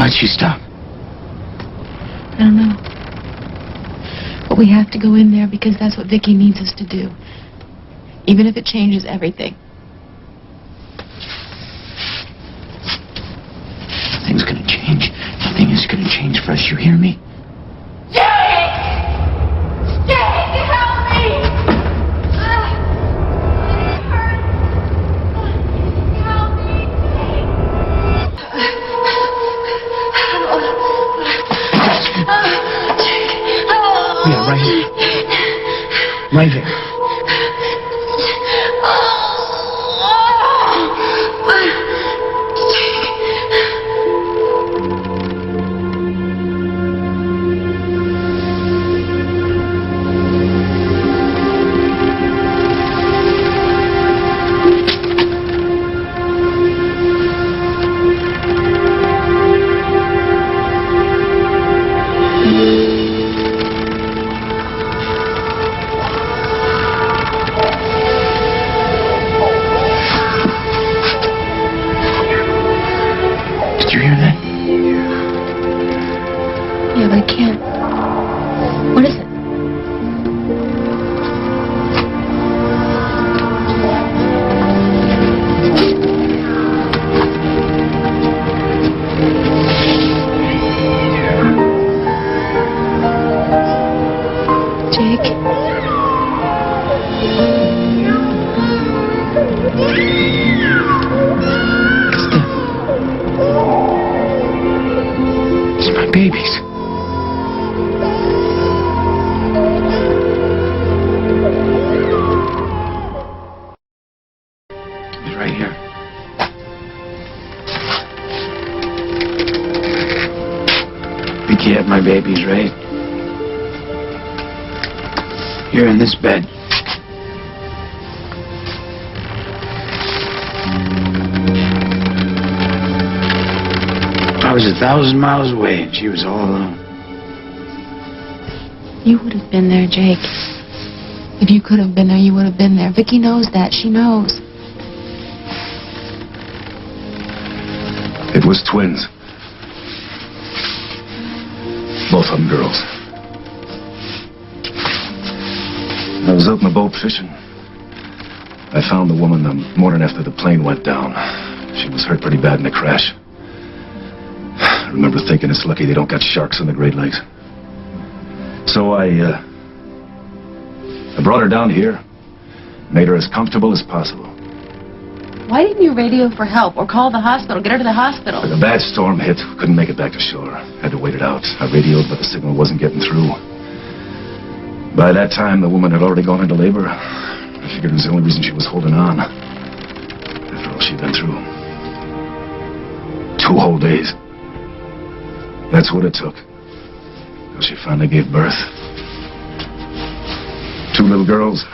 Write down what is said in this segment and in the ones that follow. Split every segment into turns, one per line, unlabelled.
Why'd she stop?
I don't know. But we have to go in there because that's what Vicky needs us to do. Even if it changes everything.
Nothing's gonna change. Nothing is gonna change for us, you hear me?
Jake! Jake, help me! Help me!
Yeah, right here. Right here. Did you hear that?
Yeah, but I can't. What is it? Jake?
It's my babies. It's right here. Vicky had my babies, right? Here in this bed. I was 1,000 miles away and she was all alone.
You would have been there, Jake. If you could have been there, you would have been there. Vicky knows that. She knows.
It was twins. Both of them girls. I was out in the boat fishing. I found the woman the morning after the plane went down. She was hurt pretty bad in the crash. I remember thinking it's lucky they don't got sharks in the Great Lakes. So I brought her down here, made her as comfortable as possible.
Why didn't you radio for help or call the hospital? Get her to the hospital.
A bad storm hit. Couldn't make it back to shore. Had to wait it out. I radioed, but the signal wasn't getting through. By that time, the woman had already gone into labor. I figured it was the only reason she was holding on. After all she'd been through. 2 whole days. That's what it took. Till she finally gave birth. 2 little girls.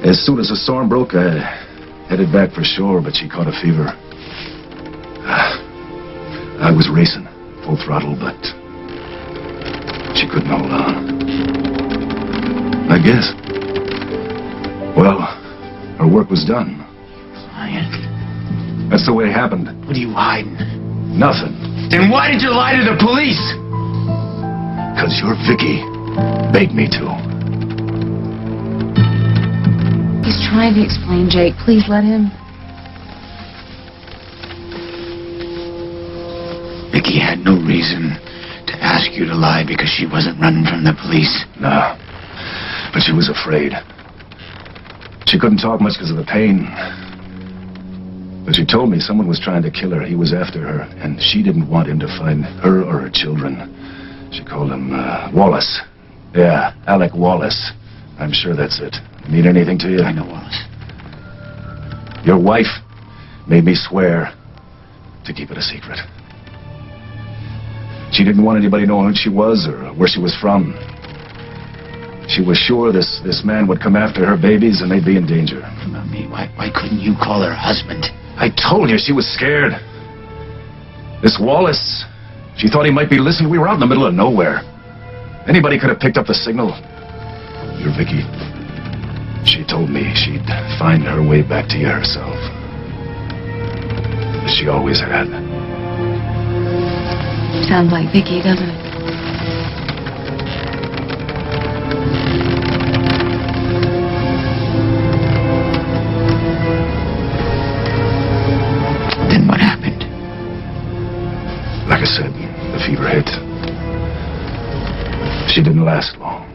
As soon as the storm broke, I headed back for shore, but she caught a fever. I was racing, full throttle, but she couldn't hold on. I guess. Well, her work was done.
Lying.
That's the way it happened.
What are you hiding?
Nothing.
Then why did you lie to the police?
'Cause your Vicky begged me to.
He's trying to explain, Jake. Please let him.
Vicky had no reason to ask you to lie because she wasn't running from the police.
No. But she was afraid. She couldn't talk much because of the pain. But she told me someone was trying to kill her. He was after her, and she didn't want him to find her or her children. She called him, Wallace. Yeah, Alec Wallace. I'm sure that's it. Mean anything to you?
I know Wallace.
Your wife made me swear to keep it a secret. She didn't want anybody knowing who she was or where she was from. She was sure this man would come after her babies and they'd be in danger.
About me, why couldn't you call her husband?
I told you she was scared. This Wallace, she thought he might be listening. We were out in the middle of nowhere. Anybody could have picked up the signal. Your Vicky, she told me she'd find her way back to you herself. As she always had.
Sounds like Vicky, doesn't it?
Then what happened?
Like I said, the fever hit. She didn't last long.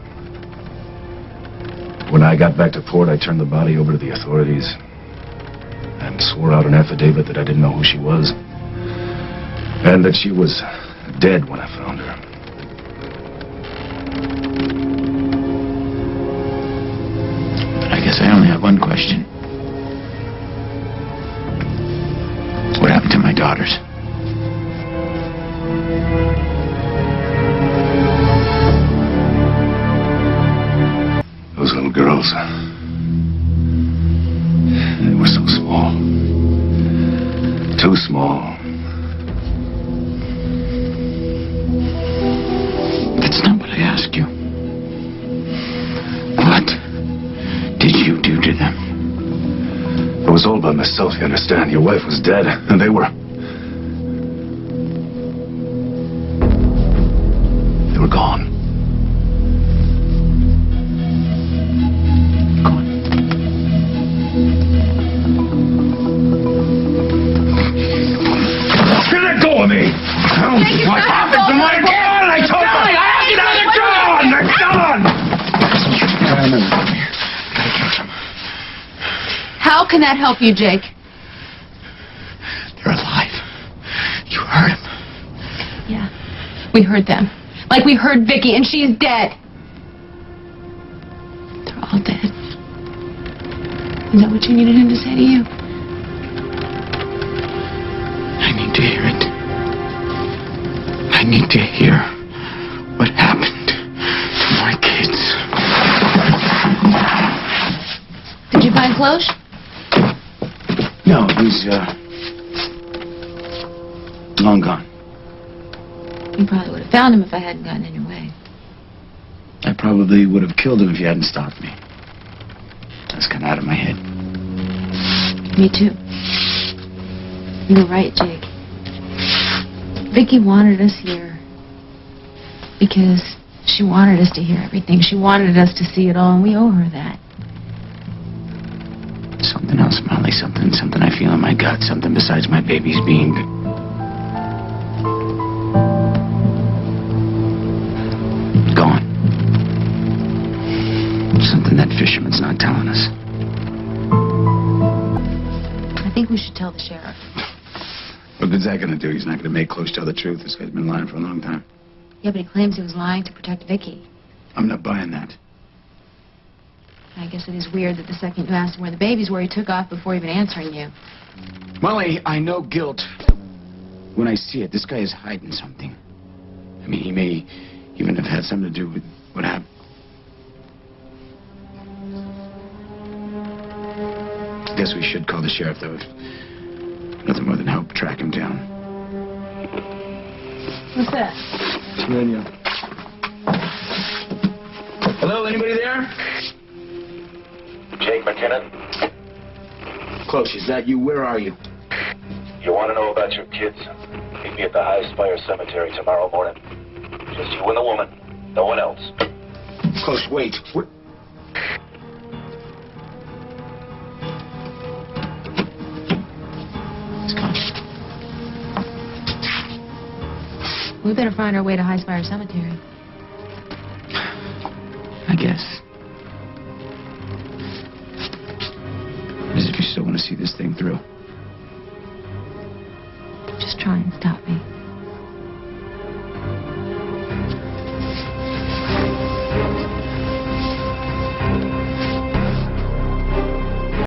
When I got back to port, I turned the body over to the authorities and swore out an affidavit that I didn't know who she was and that she was dead when I found her.
But I guess I only have one question. What happened to my daughters?
Those little girls. They were so small. Too small.
That's not what I asked you. What did you do to them?
I was all by myself, you understand? Your wife was dead, and they were gone. Let go of me! What happened to my gun? I told you! They're gone!
How can that help you, Jake?
They're alive. You heard them.
Yeah, we heard them. Like we heard Vicky, and she's dead. They're all dead. Is that what you needed him to say to you?
I need to hear it. I need to hear what happened to my kids.
Did you find Cloche?
No, he's, long gone.
You probably would have found him if I hadn't gotten in your way.
I probably would have killed him if you hadn't stopped me. That's kind of out of my head.
Me too. You were right, Jake. Vicky wanted us here because she wanted us to hear everything. She wanted us to see it all, and we owe her that.
Something else, Molly. Something I feel in my gut. Something besides my baby's being good. Gone. Something that fisherman's not telling us.
I think we should tell the sheriff.
What good's that gonna do? He's not gonna make Cloche tell the truth. This guy's been lying for a long time.
Yeah, but he claims he was lying to protect Vicky.
I'm not buying that.
I guess it is weird that the second you asked him where the babies were, he took off before even answering you.
Molly, I know guilt when I see it. This guy is hiding something. I mean, he may even have had something to do with what happened. I guess we should call the sheriff, though, if nothing more than help track him down.
What's that?
Hello, anybody there?
Jake McKinnon,
Close, is that you? Where are you?
you want to know about your kids? Meet me at the High Spire Cemetery tomorrow morning. Just you and the woman. No one else.
Close, wait. Where? He's gone.
We better find our way to High Spire Cemetery.
I guess. As if you still want to see this thing through.
Just try and stop me.